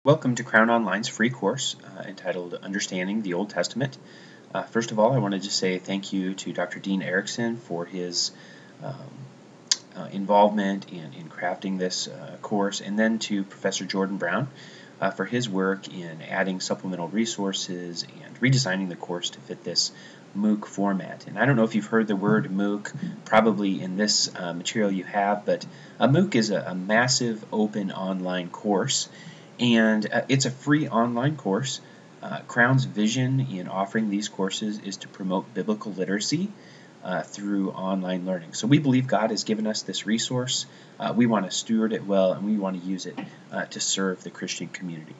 Welcome to Crown Online's free course entitled Understanding the Old Testament. First of all, I wanted to say thank you to Dr. Dean Erickson for his um, involvement in crafting this course, and then to Professor Jordan Brown for his work in adding supplemental resources and redesigning the course to fit this MOOC format. And I don't know if you've heard the word MOOC, probably in this material you have, but a MOOC is a massive open online course, and it's a free online course. Crown's vision in offering these courses is to promote biblical literacy through online learning. So we believe God has given us this resource. We want to steward it well, and we want to use it to serve the Christian community.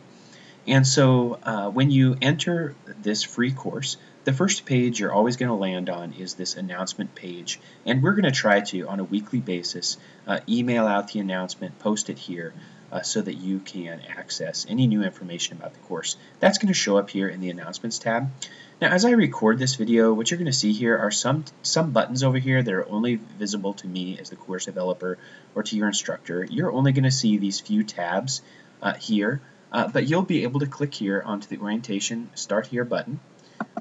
And so when you enter this free course, the first page you're always going to land on is this announcement page. And we're going to try to, on a weekly basis, email out the announcement, post it here, so that you can access any new information about the course. That's going to show up here in the Announcements tab. Now, as I record this video, what you're going to see here are some buttons over here that are only visible to me as the course developer or to your instructor. You're only going to see these few tabs here, but you'll be able to click here onto the Orientation Start Here button.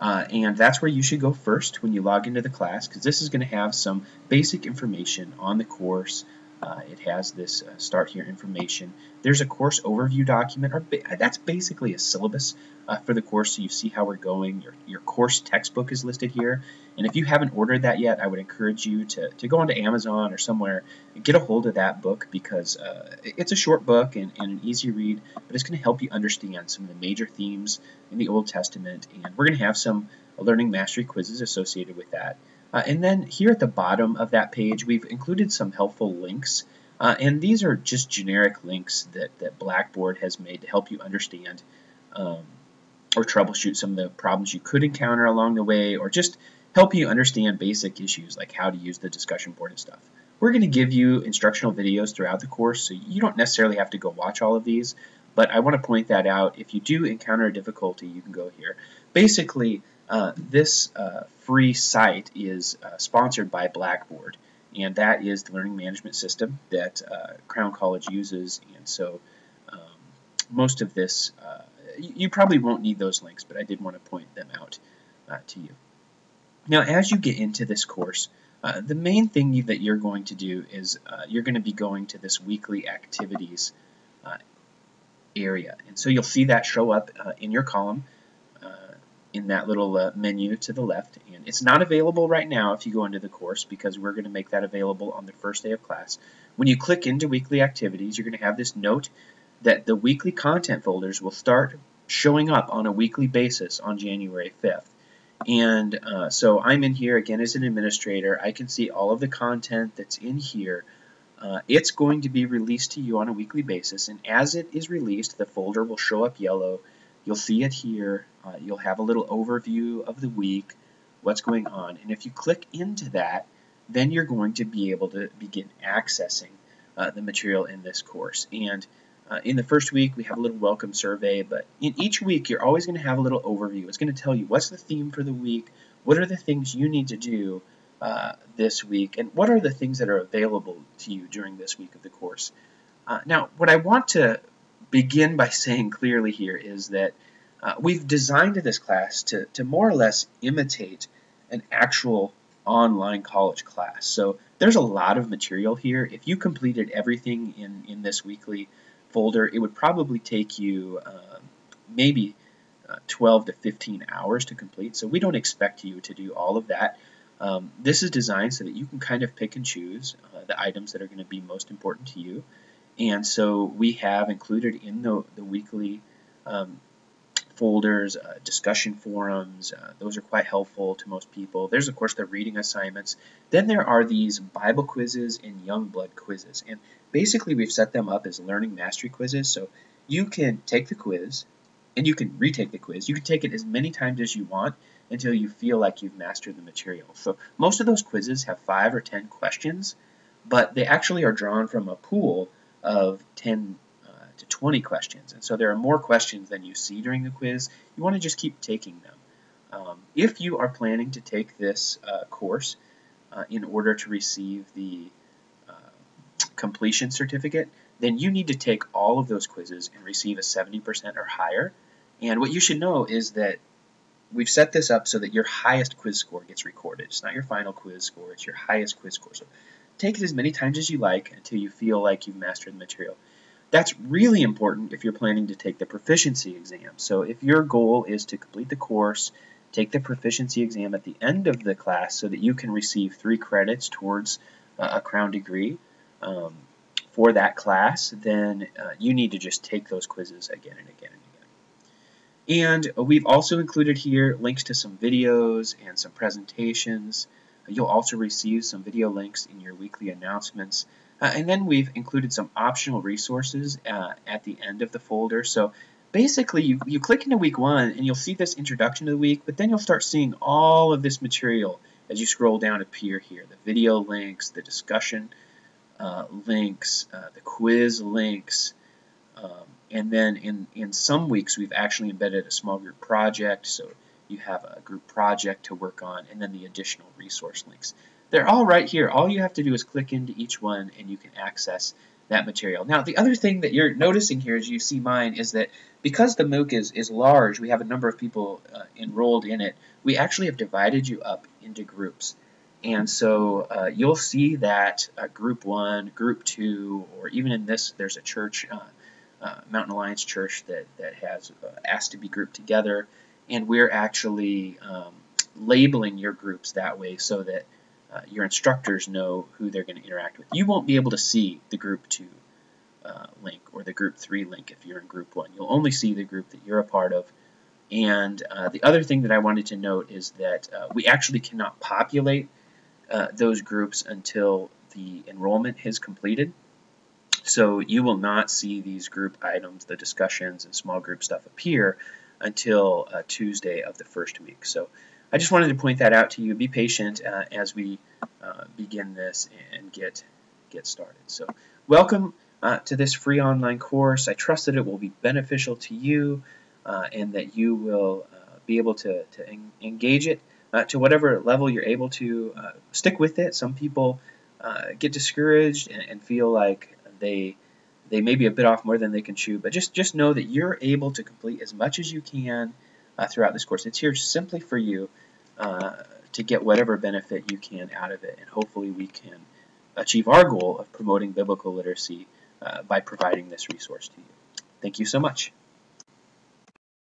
And that's where you should go first when you log into the class, because this is going to have some basic information on the course. It has this Start Here information. There's a course overview document, or that's basically a syllabus for the course, so you see how we're going. Your course textbook is listed here, and if you haven't ordered that yet, I would encourage you to go onto Amazon or somewhere and get a hold of that book, because it's a short book and an easy read, but it's going to help you understand some of the major themes in the Old Testament, and we're going to have some learning mastery quizzes associated with that. And then here at the bottom of that page, we've included some helpful links. And these are just generic links that Blackboard has made to help you understand or troubleshoot some of the problems you could encounter along the way, or just help you understand basic issues like how to use the discussion board and stuff. We're going to give you instructional videos throughout the course, so you don't necessarily have to go watch all of these, but I want to point that out. If you do encounter a difficulty, you can go here. Basically, this free site is sponsored by Blackboard, and that is the learning management system that Crown College uses, and so most of this, you probably won't need those links, but I did want to point them out to you. Now, as you get into this course, the main thing that you're going to do is you're going to be going to this weekly activities area, and so you'll see that show up in your column in that little menu to the left, and it's not available right now if you go into the course, because we're going to make that available on the first day of class. When you click into weekly activities, you're going to have this note that the weekly content folders will start showing up on a weekly basis on January 5th. And so I'm in here again as an administrator. I can see all of the content that's in here. It's going to be released to you on a weekly basis, and as it is released, the folder will show up yellow. You'll see it here. You'll have a little overview of the week, what's going on, and if you click into that, then you're going to be able to begin accessing the material in this course. And in the first week, we have a little welcome survey, but in each week, you're always going to have a little overview. It's going to tell you what's the theme for the week, what are the things you need to do this week, and what are the things that are available to you during this week of the course. Now, what I want to begin by saying clearly here is that we've designed this class to more or less imitate an actual online college class. So there's a lot of material here. If you completed everything in this weekly folder, it would probably take you maybe 12 to 15 hours to complete. So we don't expect you to do all of that. This is designed so that you can kind of pick and choose the items that are going to be most important to you. And so we have included in the weekly folders, discussion forums. Those are quite helpful to most people. There's, of course, the reading assignments. Then there are these Bible quizzes and young blood quizzes. And basically, we've set them up as learning mastery quizzes. So you can take the quiz, and you can retake the quiz. You can take it as many times as you want until you feel like you've mastered the material. So most of those quizzes have 5 or 10 questions, but they actually are drawn from a pool of 10 to 20 questions. And so there are more questions than you see during the quiz. You want to just keep taking them. If you are planning to take this course in order to receive the completion certificate, then you need to take all of those quizzes and receive a 70% or higher. And what you should know is that we've set this up so that your highest quiz score gets recorded. It's not your final quiz score, it's your highest quiz score. So take it as many times as you like until you feel like you've mastered the material. That's really important if you're planning to take the proficiency exam. So if your goal is to complete the course, take the proficiency exam at the end of the class so that you can receive 3 credits towards a crown degree for that class, then you need to just take those quizzes again and again and again. And we've also included here links to some videos and some presentations. You'll also receive some video links in your weekly announcements. And then we've included some optional resources at the end of the folder. So basically, you click into week 1 and you'll see this introduction to the week, but then you'll start seeing all of this material as you scroll down appear here. The video links, the discussion links, the quiz links, and then in some weeks we've actually embedded a small group project, so you have a group project to work on, and then the additional resource links. They're all right here. All you have to do is click into each one and you can access that material. Now the other thing that you're noticing here as you see mine is that because the MOOC is large, we have a number of people enrolled in it, we actually have divided you up into groups. And so you'll see that group 1, group 2, or even in this there's a church, Mountain Alliance Church, that has asked to be grouped together, and we're actually labeling your groups that way so that your instructors know who they're going to interact with. You won't be able to see the group 2 link or the group 3 link if you're in group 1. You'll only see the group that you're a part of. And the other thing that I wanted to note is that we actually cannot populate those groups until the enrollment is completed. So you will not see these group items, the discussions and small group stuff appear until Tuesday of the first week. So I just wanted to point that out to you. Be patient as we begin this and get started. So welcome to this free online course. I trust that it will be beneficial to you and that you will be able to engage it to whatever level you're able to. Stick with it. Some people get discouraged and feel like they may be a bit off more than they can chew, but just know that you're able to complete as much as you can throughout this course. It's here simply for you to get whatever benefit you can out of it, and hopefully we can achieve our goal of promoting biblical literacy by providing this resource to you. Thank you so much.